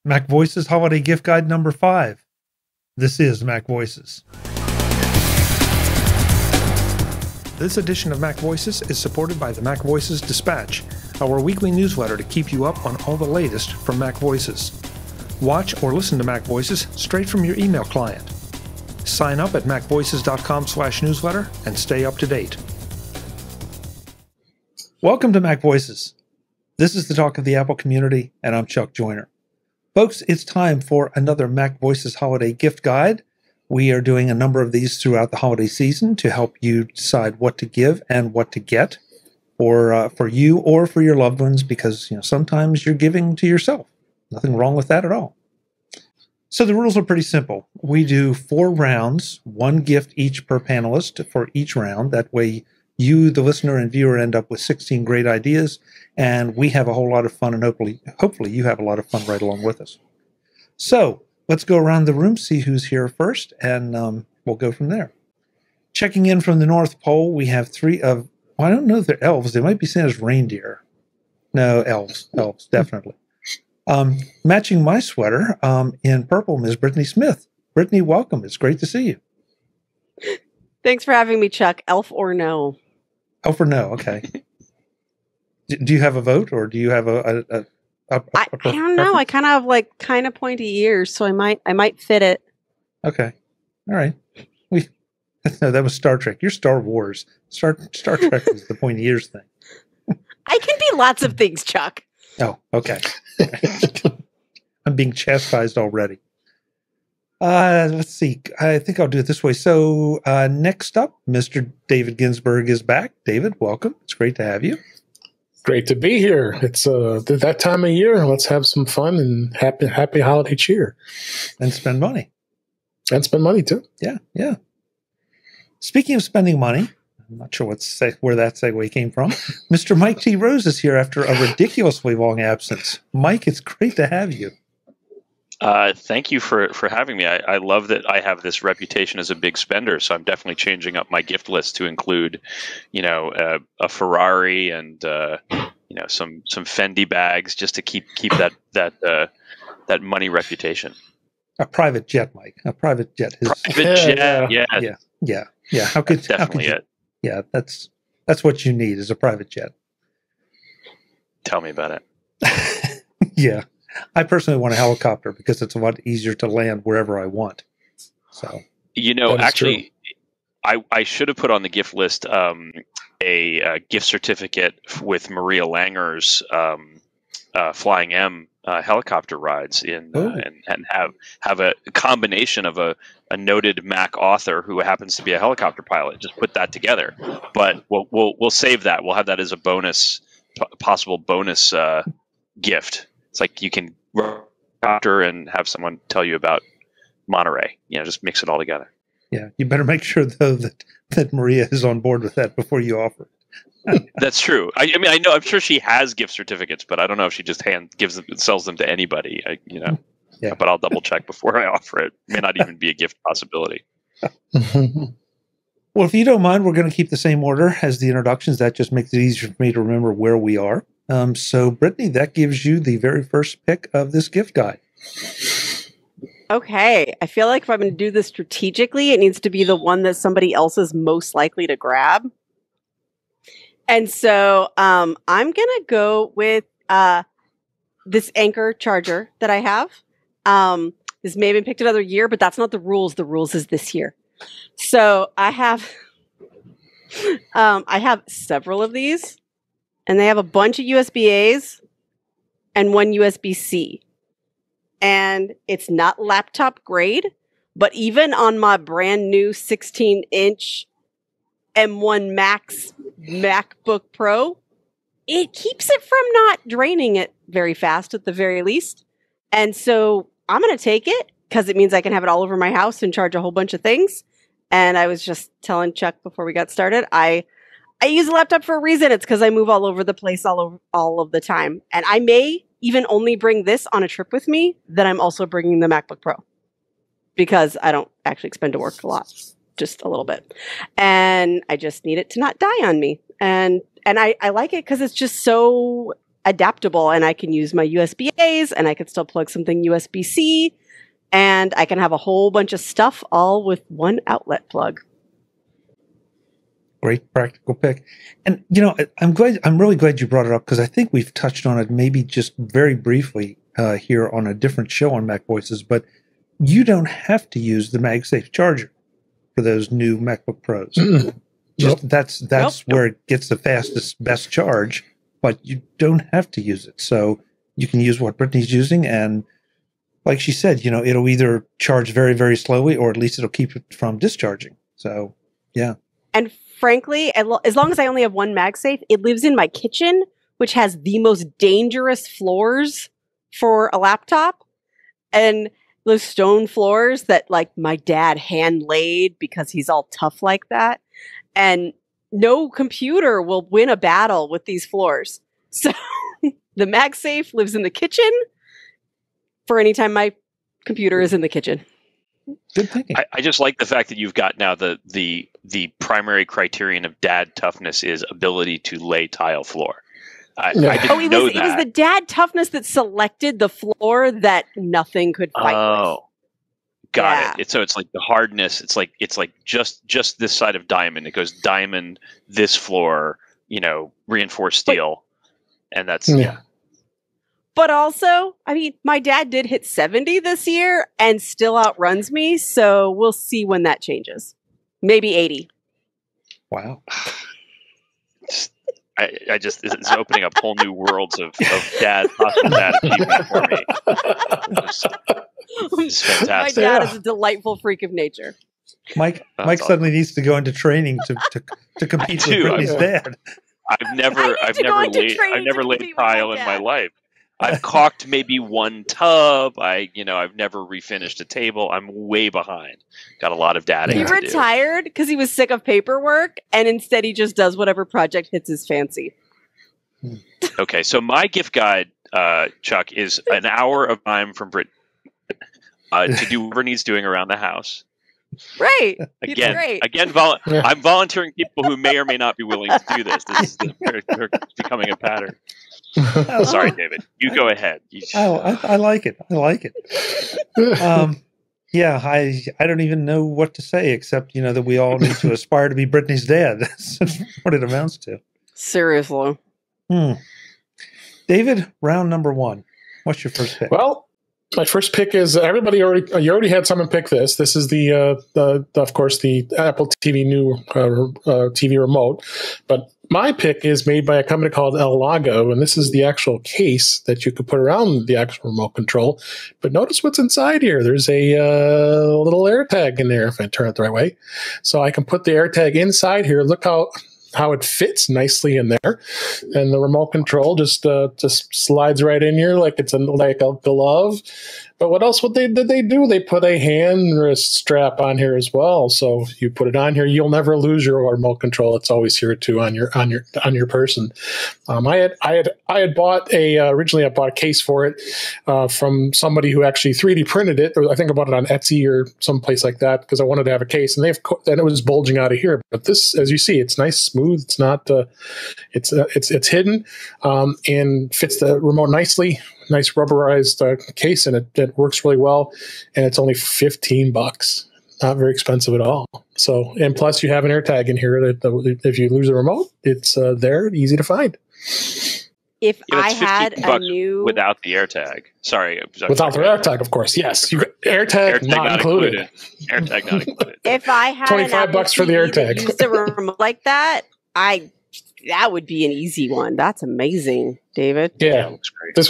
MacVoices Holiday Gift Guide number 5. This is MacVoices. This edition of MacVoices is supported by the MacVoices Dispatch, our weekly newsletter to keep you up on all the latest from MacVoices. Watch or listen to MacVoices straight from your email client. Sign up at macvoices.com/newsletter and stay up to date. Welcome to MacVoices. This is the talk of the Apple community, and I'm Chuck Joyner. Folks, it's time for another MacVoices Holiday Gift Guide. We are doing a number of these throughout the holiday season to help you decide what to give and what to get for you or for your loved ones, because sometimes you're giving to yourself. Nothing wrong with that at all. So the rules are pretty simple. We do 4 rounds, 1 gift each per panelist for each round. That way you, the listener and viewer, end up with 16 great ideas, and we have a whole lot of fun, and hopefully you have a lot of fun right along with us. So let's go around the room, see who's here first, and we'll go from there. Checking in from the North Pole, we have 3 of, well, I don't know if they're elves. They might be seen as reindeer. No, elves, definitely. Matching my sweater in purple, Ms. Brittany Smith. Brittany, welcome. It's great to see you. Thanks for having me, Chuck. Elf or no? Elf or no, okay. Do you have a vote, or do you have a I don't know. I kind of have kind of pointy ears, so I might fit it. Okay, all right. No, that was Star Trek. You're Star Wars. Star Trek is the pointy ears thing. I can be lots of things, Chuck. Oh, okay. I'm being chastised already. Let's see. I think I'll do it this way. So next up, Mr. David Ginsburg is back. David, welcome. It's great to have you. Great to be here. It's that time of year. Let's have some fun and happy holiday cheer. And spend money. And spend money, too. Yeah. Speaking of spending money, I'm not sure where that segue came from. Mr. Mike T. Rose is here after a ridiculously long absence. Mike, it's great to have you. Thank you for having me. I love that I have this reputation as a big spender, so I'm definitely changing up my gift list to include, a Ferrari and some Fendi bags, just to keep that money reputation. A private jet, Mike. A private jet. Private jet. Yeah. How could definitely it? Yeah, that's what you need, is a private jet. Tell me about it. Yeah. I personally want a helicopter because it's a lot easier to land wherever I want. So, actually, I should have put on the gift list a gift certificate with Maria Langer's Flying M helicopter rides and have a combination of a noted Mac author who happens to be a helicopter pilot. Just put that together. But we'll save that. We'll have that as a possible bonus gift. It's like you can helicopter and have someone tell you about Monterey. Just mix it all together. Yeah, you better make sure though that Maria is on board with that before you offer it. That's true. I mean, I know. I'm sure she has gift certificates, but I don't know if she just sells them to anybody. Yeah. But I'll double check before I offer it. May not even be a gift possibility. Well, if you don't mind, we're going to keep the same order as the introductions. That just makes it easier for me to remember where we are. So, Brittany, that gives you the very first pick of this gift guide. Okay. I feel like if I'm going to do this strategically, it needs to be the one that somebody else is most likely to grab. And so I'm going to go with this Anker charger that I have. This may have been picked another year, but that's not the rules. The rules is this year. So I have several of these. And they have a bunch of USB-As and 1 USB-C. And it's not laptop grade, but even on my brand new 16-inch M1 Max MacBook Pro, it keeps it from not draining it very fast at the very least. And so I'm going to take it because it means I can have it all over my house and charge a whole bunch of things. And I was just telling Chuck before we got started, I use a laptop for a reason. It's because I move all over the place all of the time. And I may even only bring this on a trip with me, then I'm also bringing the MacBook Pro. Because I don't actually expend to work a lot, just a little bit. And I just need it to not die on me. And I like it because it's just so adaptable, and I can use my USB-A's, and I can still plug something USB-C, and I can have a whole bunch of stuff all with one outlet plug. Great practical pick. And, I'm really glad you brought it up, because I think we've touched on it maybe just very briefly here on a different show on MacVoices, but you don't have to use the MagSafe charger for those new MacBook Pros. That's where it gets the fastest, best charge, but you don't have to use it. So you can use what Brittany's using, and like she said, it'll either charge very, very slowly, or at least it'll keep it from discharging. So, yeah. And frankly, as long as I only have one MagSafe, it lives in my kitchen, which has the most dangerous floors for a laptop. And those stone floors that my dad hand laid because he's all tough like that. And no computer will win a battle with these floors. So the MagSafe lives in the kitchen for any time my computer is in the kitchen. Good thinking. I just like the fact that you've got now the primary criterion of dad toughness is ability to lay tile floor. I didn't know that. It was the dad toughness that selected the floor that nothing could fight with. Got it. So it's like the hardness. It's like just this side of diamond. It goes diamond, this floor, reinforced steel, and that's But also, my dad did hit 70 this year and still outruns me. So we'll see when that changes. Maybe 80. Wow. I just, it's opening up whole new worlds of possible dad achievement for me. It's fantastic. My dad is a delightful freak of nature. Mike suddenly needs to go into training to compete with Brittany's dad. I've never laid tile in my life. I've caulked maybe one tub. I've never refinished a table. I'm way behind. Got a lot of dadding to do. He retired because he was sick of paperwork, and instead he just does whatever project hits his fancy. Okay, so my gift guide, Chuck, is an hour of time from Brittany to do whatever needs doing around the house. Right. Again, I'm volunteering people who may or may not be willing to do this. This is becoming a pattern. Sorry, David. You go ahead. I like it. I like it. I don't even know what to say except that we all need to aspire to be Brittany's dad. That's what it amounts to. Seriously. David, round number 1. What's your first pick? Well, my first pick is you already had someone pick this. This is of course the Apple TV new TV remote, but my pick is made by a company called El Lago, and this is the actual case that you could put around the actual remote control. But notice what's inside here. There's a little AirTag in there if I turn it the right way. So I can put the AirTag inside here. Look how it fits nicely in there, and the remote control just slides right in here like it's like a glove. But what else did they do? They put a hand wrist strap on here as well. So you put it on here, you'll never lose your remote control. It's always here too on your person. I had bought originally I bought a case for it from somebody who actually 3D printed it. I think I bought it on Etsy or someplace like that because I wanted to have a case, and then it was bulging out of here. But this, as you see, it's nice, smooth. It's not it's hidden and fits the remote nicely. Nice rubberized case, and it works really well, and it's only $15. Not very expensive at all. So, and plus you have an AirTag in here that if you lose a remote, it's there, easy to find. If I had a new without the AirTag, without the AirTag, of course, yes, AirTag not included. AirTag not included. If I had $25 for the AirTag, used a remote like that, that would be an easy one. That's amazing, David. Yeah, looks great. This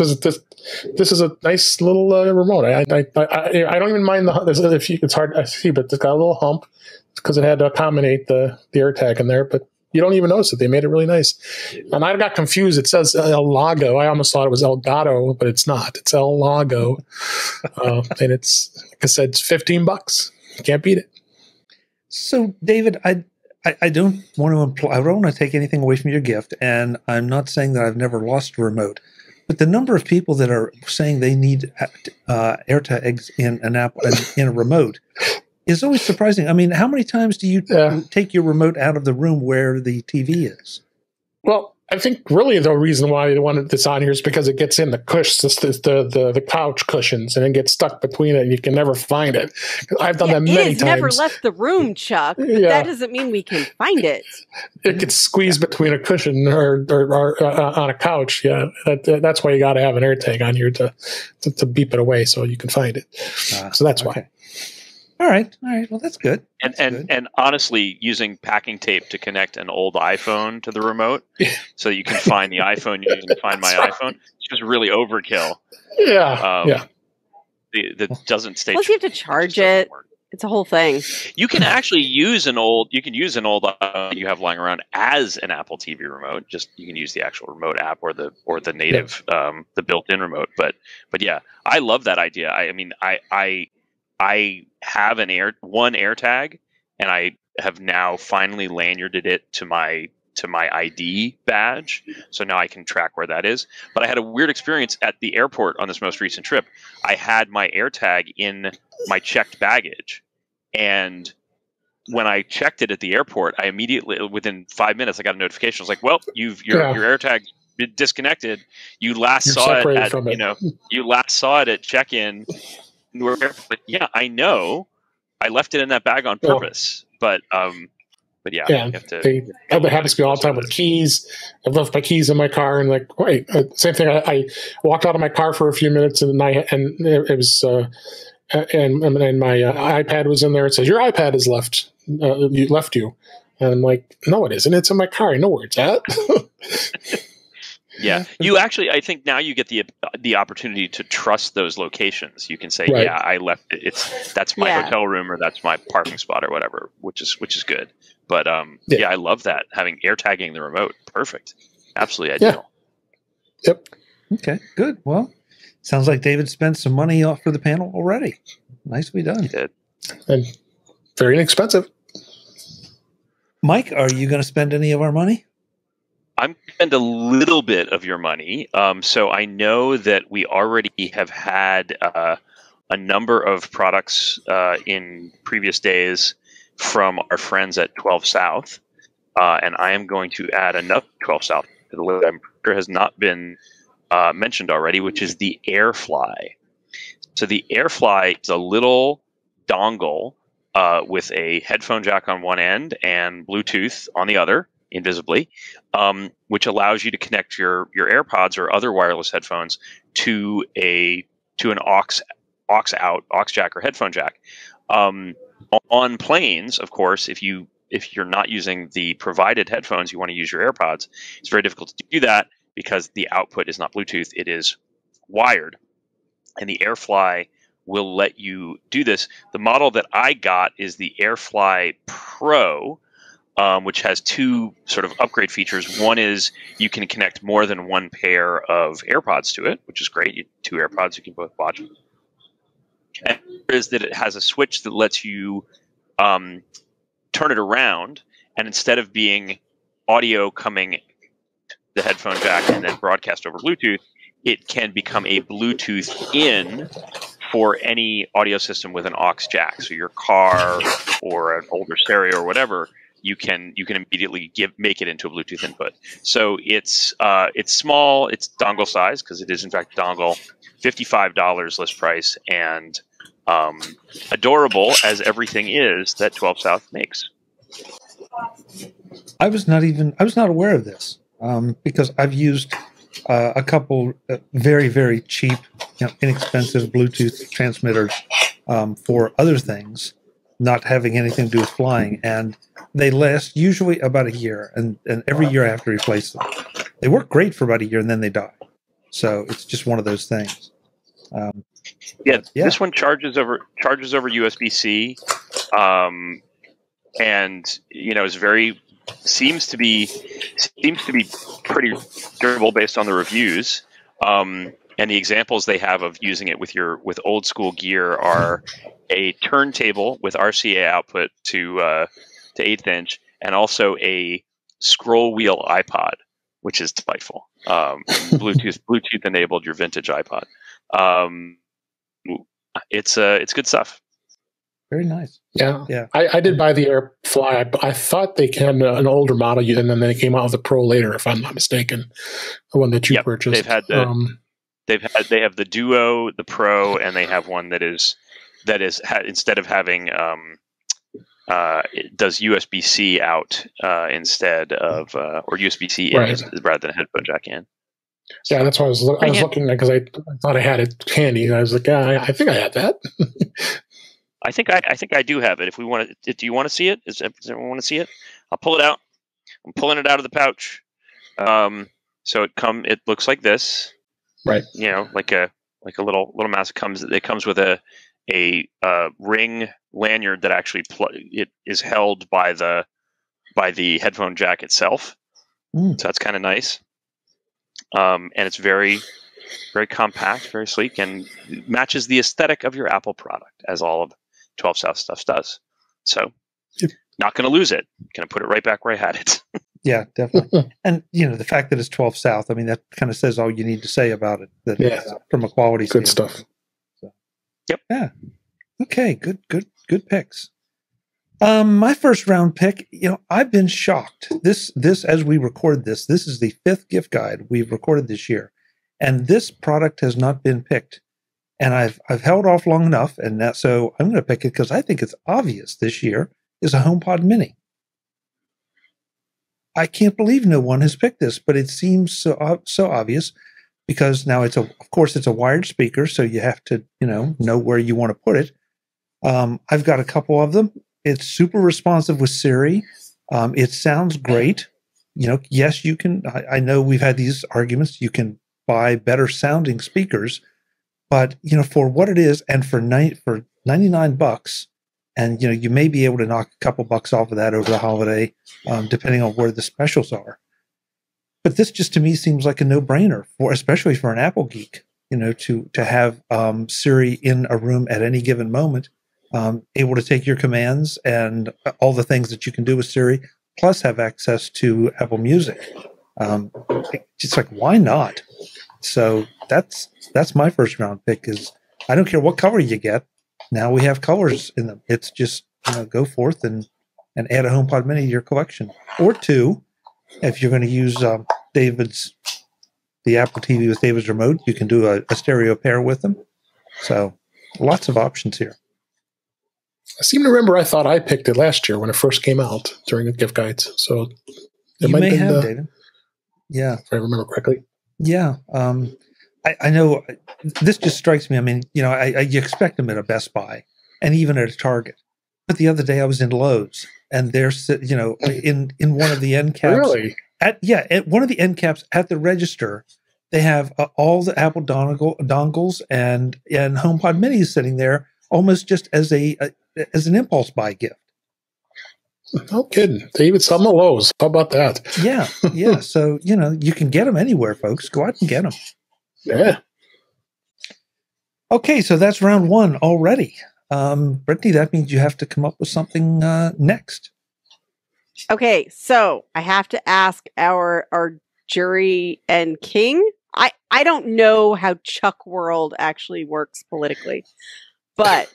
is a nice little remote. I don't even mind it's hard to see, but it's got a little hump because it had to accommodate the AirTag in there. But you don't even notice it. They made it really nice. And I got confused. It says El Lago. I almost thought it was El Gato, but it's not. It's El Lago, and it's like I said, it's $15. You can't beat it. So, David, I don't want to take anything away from your gift, and I'm not saying that I've never lost a remote, but the number of people that are saying they need AirTags in an app in a remote is always surprising. I mean, how many times do you take your remote out of the room where the TV is? Well, I think really the reason why they wanted this on here is because it gets in the the couch cushions, and it gets stuck between it, and you can never find it. I've done that many times. It has never left the room, Chuck, but that doesn't mean we can find it. It gets squeezed between a cushion or on a couch. Yeah, that's why you got to have an AirTag on here to beep it away so you can find it. So that's why. All right. Well, that's good. And honestly, using packing tape to connect an old iPhone to the remote so that you can find the iPhone you can find my iPhone, it's just really overkill. Yeah. That doesn't stay. Plus, you have to charge it. It's a whole thing. You can actually use an old. You can use an old you have lying around as an Apple TV remote. Just you can use the actual remote app or the native the built-in remote. But yeah, I love that idea. I mean, I have one AirTag, and I have now finally lanyarded it to my ID badge, so now I can track where that is. But I had a weird experience at the airport on this most recent trip. I had my AirTag in my checked baggage, and when I checked it at the airport, I immediately, within 5 minutes, I got a notification. I was like, "Well, your AirTag disconnected. You last saw it at you last saw it at check-in." Yeah, I know. I left it in that bag on purpose, but yeah. That happens to me all the time with keys. I've left my keys in my car, and like, wait, same thing. I walked out of my car for a few minutes, and it was, and my iPad was in there. It says your iPad is left. Left you, and I'm like, no, it isn't. It's in my car. I know where it's at. Yeah, you actually, I think now you get the opportunity to trust those locations. You can say, yeah, I left it. That's my hotel room, or that's my parking spot, or whatever, which is good. But yeah, I love that, having AirTagging the remote. Perfect, absolutely ideal. Yep. Okay, good. Well, sounds like David spent some money off for the panel already. Nicely done. He did. And very inexpensive. Mike, are you going to spend any of our money? I'm going to spend a little bit of your money. So I know that we already have had a number of products in previous days from our friends at 12 South. And I am going to add another 12 South to the list that has not been mentioned already, which is the AirFly. So the AirFly is a little dongle with a headphone jack on one end and Bluetooth on the other, invisibly, which allows you to connect your AirPods or other wireless headphones to an aux jack or headphone jack. On planes, of course, if you're not using the provided headphones, you want to use your AirPods. It's very difficult to do that because the output is not Bluetooth; it is wired, and the AirFly will let you do this. The model that I got is the AirFly Pro, which has two sort of upgrade features. One is you can connect more than one pair of AirPods to it, which is great. Two AirPods, you can both watch. And is that it has a switch that lets you turn it around, and instead of being audio coming the headphone jack and then broadcast over Bluetooth, it can become a Bluetooth in for any audio system with an aux jack. So your car or an older stereo or whatever, you can immediately make it into a Bluetooth input. So it's small, it's dongle size because it is in fact dongle, $55 list price, and adorable as everything is that 12 South makes. I was not aware of this because I've used a couple very, very cheap, inexpensive Bluetooth transmitters for other things, not having anything to do with flying, and they last usually about a year, and every year I have to replace them. They work great for about a year, and then they die. So it's just one of those things. This one charges over USB-C, and is seems to be pretty durable based on the reviews. And the examples they have of using it with old school gear are a turntable with RCA output to 1/8 inch, and also a scroll wheel iPod, which is delightful. Bluetooth enabled your vintage iPod. It's good stuff. Very nice. Yeah. Yeah. I did buy the AirFly. I thought they had an older model, and then they came out with the Pro later, if I'm not mistaken. The one that you purchased. They've had they have the Duo, the Pro, and they have one that is instead of having it does USB-C out instead of or USB-C in rather than a headphone jack in. So, yeah, that's why I was looking because I thought I had it handy, and I was like, yeah, I think I had that. I think I do have it. If we want to, do you want to see it? Does everyone want to see it? I'll pull it out. I'm pulling it out of the pouch. So it looks like this, right? You know, like a little mouse. It comes with a ring lanyard that actually it is held by the headphone jack itself. So that's kind of nice. And it's very, very compact, very sleek, and matches the aesthetic of your Apple product, as all of 12 South stuff does. So, not going to lose it. Going to put it right back where I had it. Yeah, definitely. And the fact that it's 12 South, I mean, that kind of says all you need to say about it. That from a quality good standpoint. stuff. So, yep. Yeah. Okay. Good picks. My first round pick, I've been shocked. This as we record this is the 5th gift guide we've recorded this year, and this product has not been picked. And I've held off long enough, and so I'm going to pick it because I think it's obvious this year is a HomePod Mini. I can't believe no one has picked this, but it seems so obvious because now of course it's a wired speaker, so you have to know where you want to put it. I've got a couple of them. It's super responsive with Siri. It sounds great. Yes, you can. I know we've had these arguments. You can buy better sounding speakers, but for what it is, and for $99, and you may be able to knock a couple bucks off of that over the holiday, depending on where the specials are. But this just to me seems like a no-brainer especially for an Apple geek. To have Siri in a room at any given moment. Able to take your commands and all the things that you can do with Siri, plus have access to Apple Music. Just like, why not? So that's my first round pick. Is I don't care what color you get. Now we have colors in them. It's just go forth and add a HomePod Mini to your collection, or two, if you're going to use the Apple TV with David's remote. You can do a stereo pair with them. So lots of options here. I seem to remember I thought I picked it last year when it first came out during the gift guides. So you may have, David. Yeah. If I remember correctly. Yeah. I know this just strikes me. I mean, you expect them at a Best Buy and even at a Target. But the other day I was in Lowe's and there's, in one of the end caps. Really? At one of the end caps at the register, they have all the Apple dongles and HomePod Minis sitting there almost just as an impulse buy gift. No kidding. They even sell them at Lowe's. How about that? Yeah. So, you can get them anywhere, folks. Go out and get them. Yeah. Okay, so that's round one already. Brittany, that means you have to come up with something next. Okay, so I have to ask our jury and king. I don't know how Chuck World actually works politically, but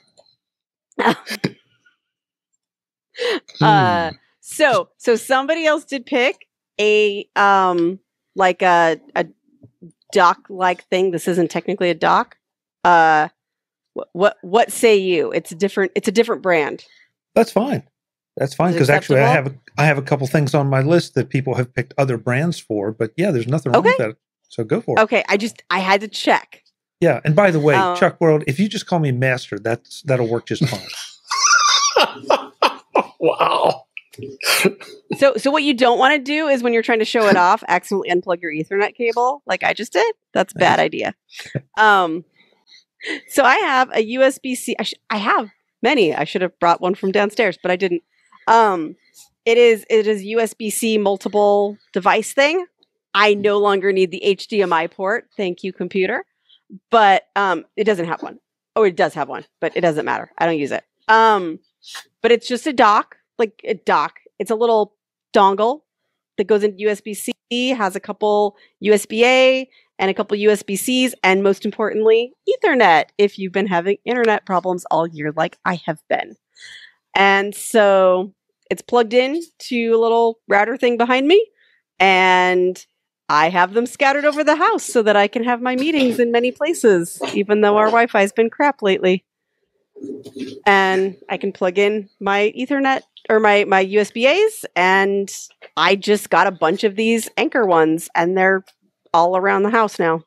so somebody else did pick a like a dock like thing. This isn't technically a dock. What say you? It's a different brand. That's fine. That's fine, because actually I have a couple things on my list that people have picked other brands for, but yeah, there's nothing wrong with that. So go for it. Okay, I had to check. Yeah, and by the way, Chuck World, if you just call me Master, that'll work just fine. Wow. So what you don't want to do is when you're trying to show it off, accidentally unplug your Ethernet cable, like I just did. That's a bad idea. So I have a USB-C. I have many. I should have brought one from downstairs, but I didn't. It is USB-C multiple device thing. I no longer need the HDMI port. Thank you, computer. But it doesn't have one. Oh, it does have one, but it doesn't matter. I don't use it. But it's just a dock, like a dock. It's a little dongle that goes into USB-C, has a couple USB-A, and a couple USB-Cs, and most importantly, Ethernet, if you've been having internet problems all year like I have been. And so it's plugged in to a little router thing behind me, and I have them scattered over the house so that I can have my meetings in many places, even though our Wi-Fi's been crap lately. And I can plug in my Ethernet or my USB-As, and I just got a bunch of these Anker ones, and they're all around the house now.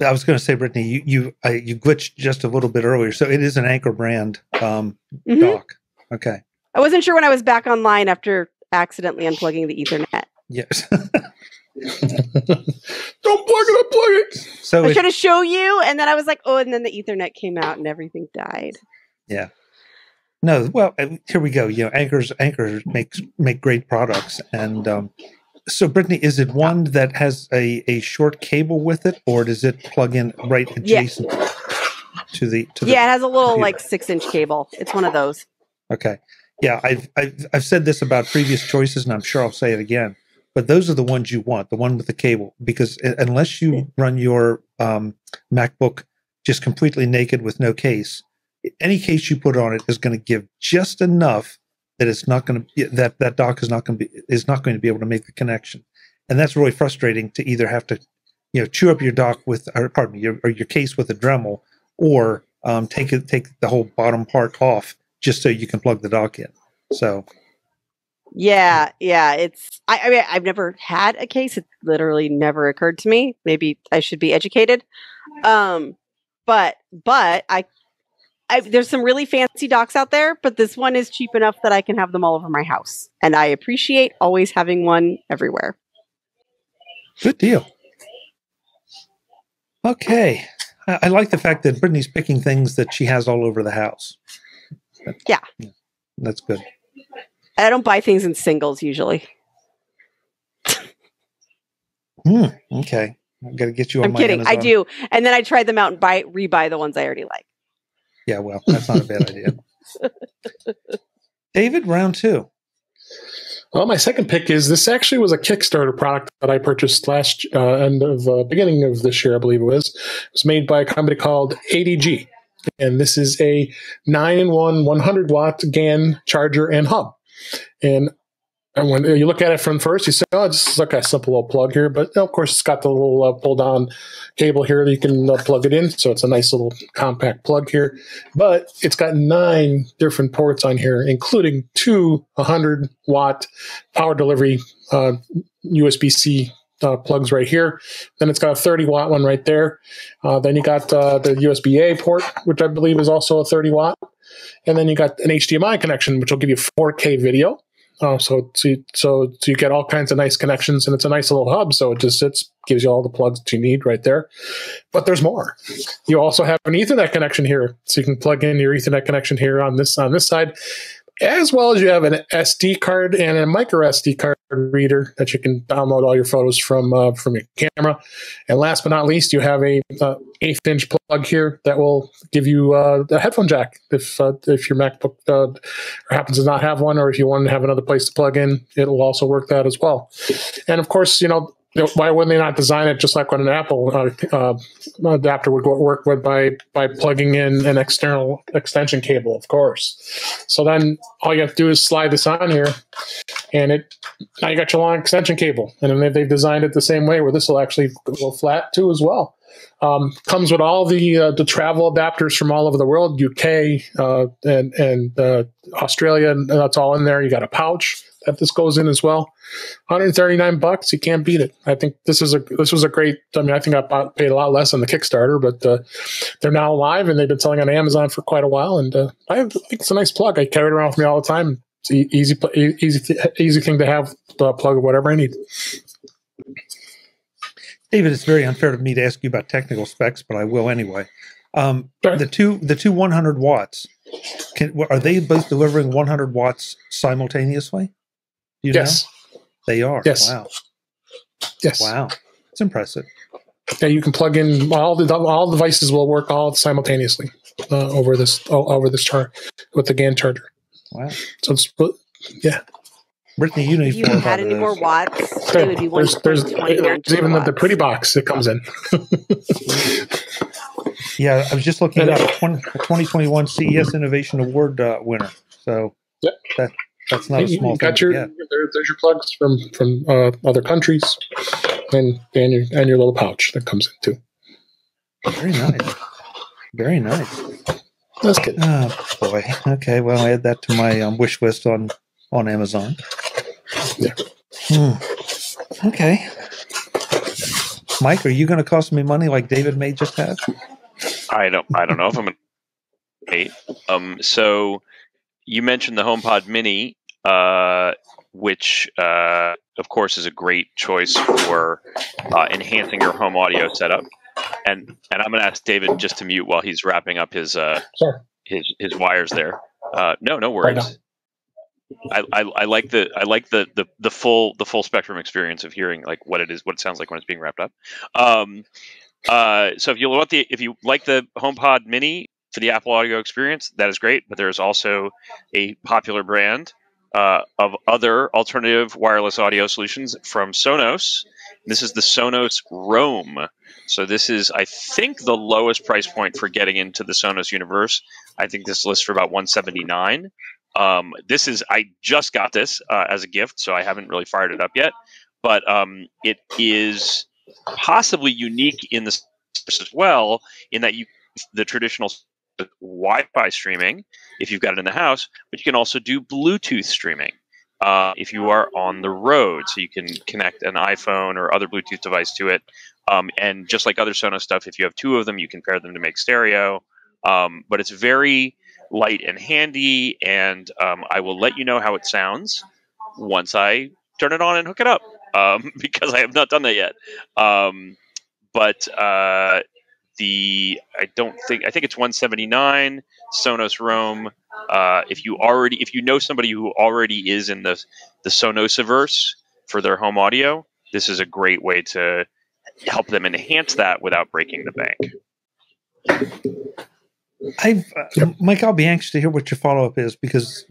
I was going to say, Brittany, you glitched just a little bit earlier, so it is an Anker brand dock. Okay. I wasn't sure when I was back online after accidentally unplugging the Ethernet. Yes. Don't plug it, unplug it. So I was trying to show you, and then I was like, oh, and then the Ethernet came out and everything died. Yeah. No, well, here we go. You know, Anker make great products, and so Brittany, is it one that has a short cable with it, or does it plug in right adjacent to the? Yeah, it has a little like 6-inch cable. It's one of those. Okay. Yeah, I've said this about previous choices, and I'm sure I'll say it again. But those are the ones you want, the one with the cable, because unless you run your MacBook just completely naked with no case, any case you put on it is going to give just enough that it's not going to that dock is not going to be able to make the connection, and that's really frustrating to either have to chew up your dock with your case with a Dremel, or take the whole bottom part off just so you can plug the dock in. So. Yeah. It's I mean, I've never had a case. It literally never occurred to me. Maybe I should be educated. But I there's some really fancy docks out there, but this one is cheap enough that I can have them all over my house, and I appreciate always having one everywhere. Good deal. Okay, I like the fact that Brittany's picking things that she has all over the house. Yeah, that's good. I don't buy things in singles usually. Okay. I've got to get you on I'm my kidding. Amazon. I do. And then I try them out and rebuy the ones I already like. Yeah, well, that's not a bad idea. David, round 2. Well, my second pick is this actually was a Kickstarter product that I purchased beginning of this year, I believe it was. It was made by a company called ADG. And this is a 9-in-1 100-watt GAN charger and hub. And when you look at it from first, you say, oh, it's like a simple little plug here. But, of course, it's got the little pull-down cable here that you can plug it in. So it's a nice little compact plug here. But it's got 9 different ports on here, including 2 100-watt power delivery USB-C plugs right here. Then it's got a 30-watt one right there. Then you got the USB-A port, which I believe is also a 30-watt. And then you got an HDMI connection, which will give you 4K video. So you get all kinds of nice connections, and it's a nice little hub. So it just gives you all the plugs that you need right there. But there's more. You also have an Ethernet connection here, so you can plug in your Ethernet connection here on this side, as well as you have an SD card and a micro SD card reader that you can download all your photos from your camera. And last but not least, you have a 1/8-inch plug here that will give you a headphone jack if your MacBook happens to not have one, or if you want to have another place to plug in, it will also work that as well. And of course, why wouldn't they not design it just like what an Apple adapter would work with by plugging in an external extension cable, of course. So then all you have to do is slide this on here, and now you got your long extension cable. And then they've designed it the same way, where this will actually go flat too as well. Comes with all the travel adapters from all over the world, UK and Australia, and that's all in there. You got a pouch that this goes in as well. $139, you can't beat it. I think this was a great. I mean, I think I paid a lot less on the Kickstarter, but they're now live and they've been selling on Amazon for quite a while. And I think it's a nice plug. I carry it around with me all the time. It's easy thing to have to plug whatever I need. David, it's very unfair of me to ask you about technical specs, but I will anyway. The two 100 watts, are they both delivering 100 watts simultaneously? Yes. Know? They are. Yes. Wow. Yes. Wow. It's impressive. Yeah, you can plug in all devices will work all simultaneously over this chart with the GAN charger. Wow. So yeah. Brittany, you If need you 4 or 5 had of any more those. watts, they would be There's 1.21 even the kilowatts. pretty box that comes in. Yeah, I was just looking at a 2021 CES Innovation Award winner. So Yep. that's not a small thing got to your, get. There's your plugs from other countries, and your little pouch that comes in too. Very nice. Very nice. That's good. Oh boy. Okay. Well, I add that to my wish list on Amazon. Yeah. Okay. Mike, are you going to cost me money like David may just have? I don't know if I'm going to pay. So you mentioned the HomePod Mini, which of course is a great choice for enhancing your home audio setup. And I'm going to ask David just to mute while he's wrapping up his his wires there. No worries. I like the full spectrum experience of hearing like what it sounds like when it's being wrapped up. So if you like the HomePod Mini for the Apple audio experience, that is great. But there's also a popular brand of other alternative wireless audio solutions from Sonos. This is the Sonos Roam. So this is, I think, the lowest price point for getting into the Sonos universe. I think this lists for about $179. I just got this as a gift, so I haven't really fired it up yet. But it is possibly unique in this as well, in that the traditional Wi-Fi streaming, if you've got it in the house, but you can also do Bluetooth streaming if you are on the road. So you can connect an iPhone or other Bluetooth device to it. And just like other Sonos stuff, if you have 2 of them, you can pair them to make stereo. But it's very light and handy, and I will let you know how it sounds once I turn it on and hook it up, because I have not done that yet. I think it's $179 Sonos Roam. If you know somebody who already is in the Sonosiverse for their home audio, this is a great way to help them enhance that without breaking the bank. Mike, I'll be anxious to hear what your follow-up is, because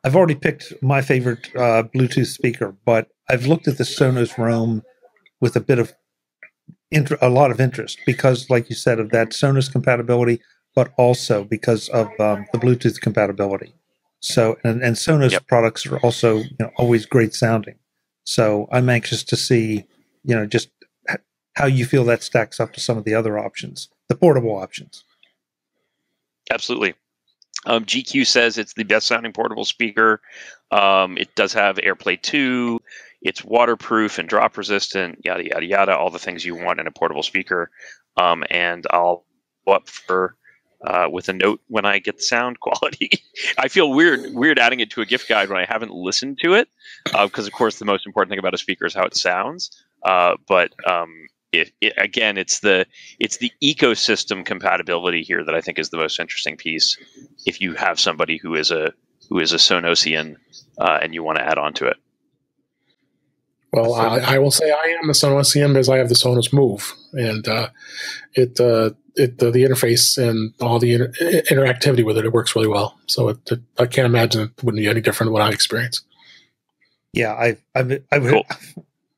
I've already picked my favorite Bluetooth speaker, but I've looked at the Sonos Roam with a lot of interest because, like you said, of that Sonos compatibility, but also because of the Bluetooth compatibility. So, and Sonos products are also always great sounding. So I'm anxious to see just how you feel that stacks up to some of the other options, the portable options. Absolutely. GQ says it's the best sounding portable speaker. It does have AirPlay 2. It's waterproof and drop resistant, yada, yada, yada, all the things you want in a portable speaker. And I'll go up with a note when I get the sound quality. I feel weird adding it to a gift guide when I haven't listened to it, because, of course, the most important thing about a speaker is how it sounds. Again, it's the ecosystem compatibility here that I think is the most interesting piece. If you have somebody who is a Sonosian and you want to add on to it. Well, I will say I am a Sonosian because I have the Sonos Move, and the interface and all the interactivity with it works really well. So I can't imagine it wouldn't be any different than what I experience. Yeah, Cool.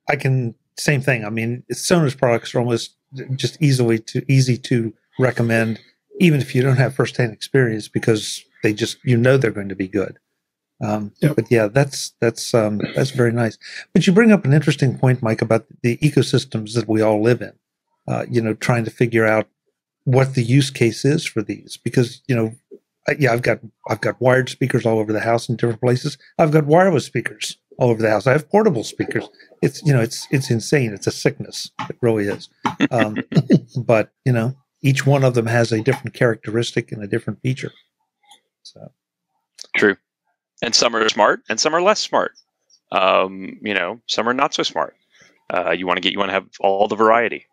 I can. Same thing. I mean, Sonos products are almost just easy to recommend, even if you don't have firsthand experience, because they just they're going to be good. But yeah, that's very nice. But you bring up an interesting point, Mike, about the ecosystems that we all live in. Trying to figure out what the use case is for these, because I've got wired speakers all over the house in different places. I've got wireless speakers all over the house. I have portable speakers. It's insane. It's a sickness. It really is. But each one of them has a different characteristic and a different feature. So True. And some are smart and some are less smart. Some are not so smart. You want to have all the variety.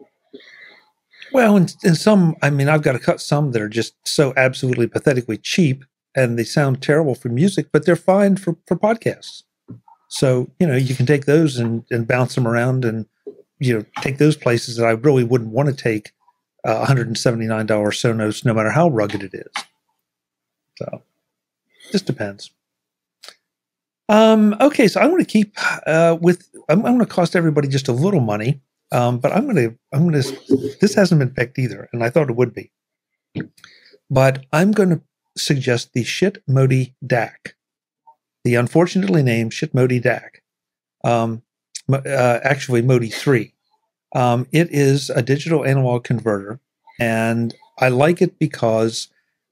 Well, and some, I've got to cut some that are just so absolutely pathetically cheap, and they sound terrible for music, but they're fine for podcasts. So, you can take those and bounce them around and, take those places that I really wouldn't want to take $179 Sonos, no matter how rugged it is. So, just depends. Okay, so I'm going to keep I'm going to cost everybody just a little money, but I'm going to. This hasn't been picked either, and I thought it would be, but I'm going to suggest the Shit Modi DAC, the unfortunately named Shit Modi DAC. Actually, Modi 3. It is a digital analog converter, and I like it because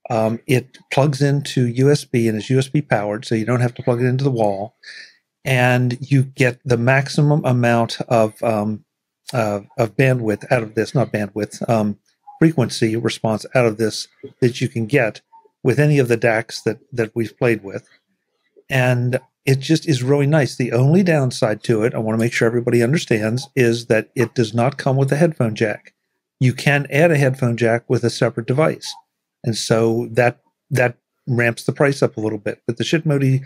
it plugs into USB and is USB powered, so you don't have to plug it into the wall, and you get the maximum amount of bandwidth out of this, not bandwidth, frequency response out of this that you can get with any of the DACs that we've played with. And it just is really nice. The only downside to it, I want to make sure everybody understands, is that it does not come with a headphone jack. You can add a headphone jack with a separate device. And so that ramps the price up a little bit. But the Shit Modi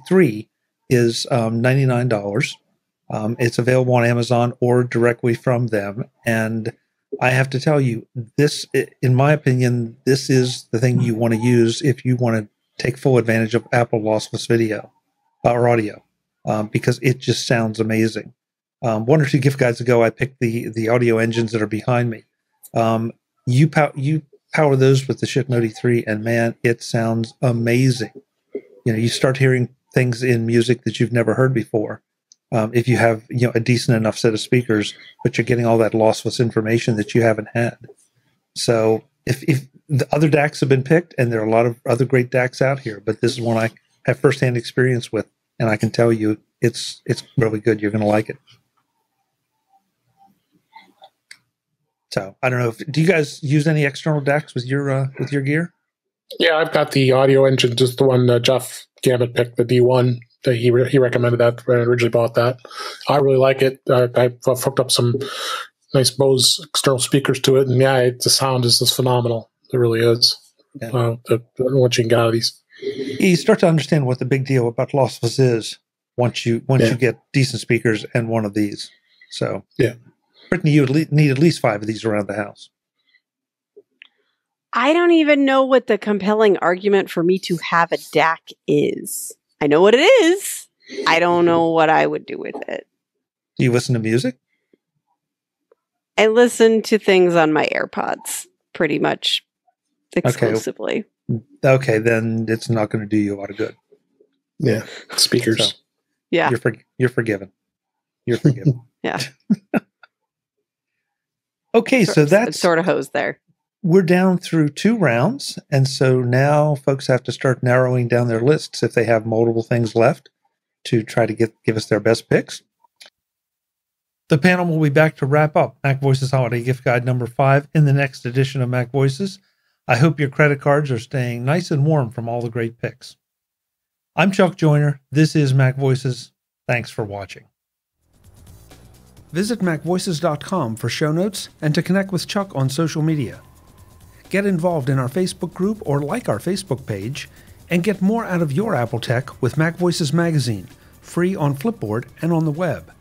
3 is $99. It's available on Amazon or directly from them. And I have to tell you, this, in my opinion, this is the thing you want to use if you want to take full advantage of Apple lossless video or audio, because it just sounds amazing. One or two gift guides ago, I picked the audio engines that are behind me. You power those with the Shit Modi 3, and man, it sounds amazing. You know, you start hearing things in music that you've never heard before. If you have a decent enough set of speakers, but you're getting all that lossless information that you haven't had. So if the other DACs have been picked, and there are a lot of other great DACs out here, but this is one I have firsthand experience with, and I can tell you it's really good. You're going to like it. So I don't know do you guys use any external DACs with your gear? Yeah, I've got the audio engine, just the one Jeff Gambit picked, the D1. That he recommended that when I originally bought that. I really like it. I've hooked up some nice Bose external speakers to it, and yeah, the sound is just phenomenal. It really is. Yeah. What you can get out of these. You start to understand what the big deal about lossless is once you get decent speakers and one of these. So yeah, Brittany, you would need at least 5 of these around the house. I don't even know what the compelling argument for me to have a DAC is. I know what it is. I don't know what I would do with it. Do you listen to music? I listen to things on my AirPods pretty much exclusively. Okay, then it's not going to do you a lot of good. Yeah, speakers. So, yeah, you're forgiven. You're forgiven. Yeah. Okay, so that's sort of hosed there. We're down through 2 rounds, and so now folks have to start narrowing down their lists if they have multiple things left to try to give us their best picks. The panel will be back to wrap up MacVoices Holiday Gift Guide number 5 in the next edition of MacVoices. I hope your credit cards are staying nice and warm from all the great picks. I'm Chuck Joyner. This is MacVoices. Thanks for watching. Visit MacVoices.com for show notes and to connect with Chuck on social media. Get involved in our Facebook group or like our Facebook page, and get more out of your Apple tech with MacVoices Magazine, free on Flipboard and on the web.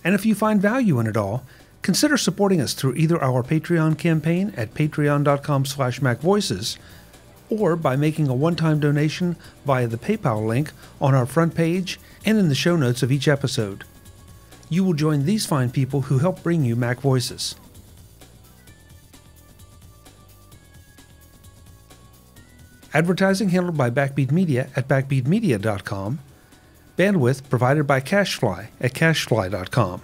And if you find value in it all, consider supporting us through either our Patreon campaign at patreon.com/MacVoices, or by making a one-time donation via the PayPal link on our front page and in the show notes of each episode. You will join these fine people who help bring you MacVoices. Advertising handled by Backbeat Media at backbeatmedia.com. Bandwidth provided by CashFly at cashfly.com.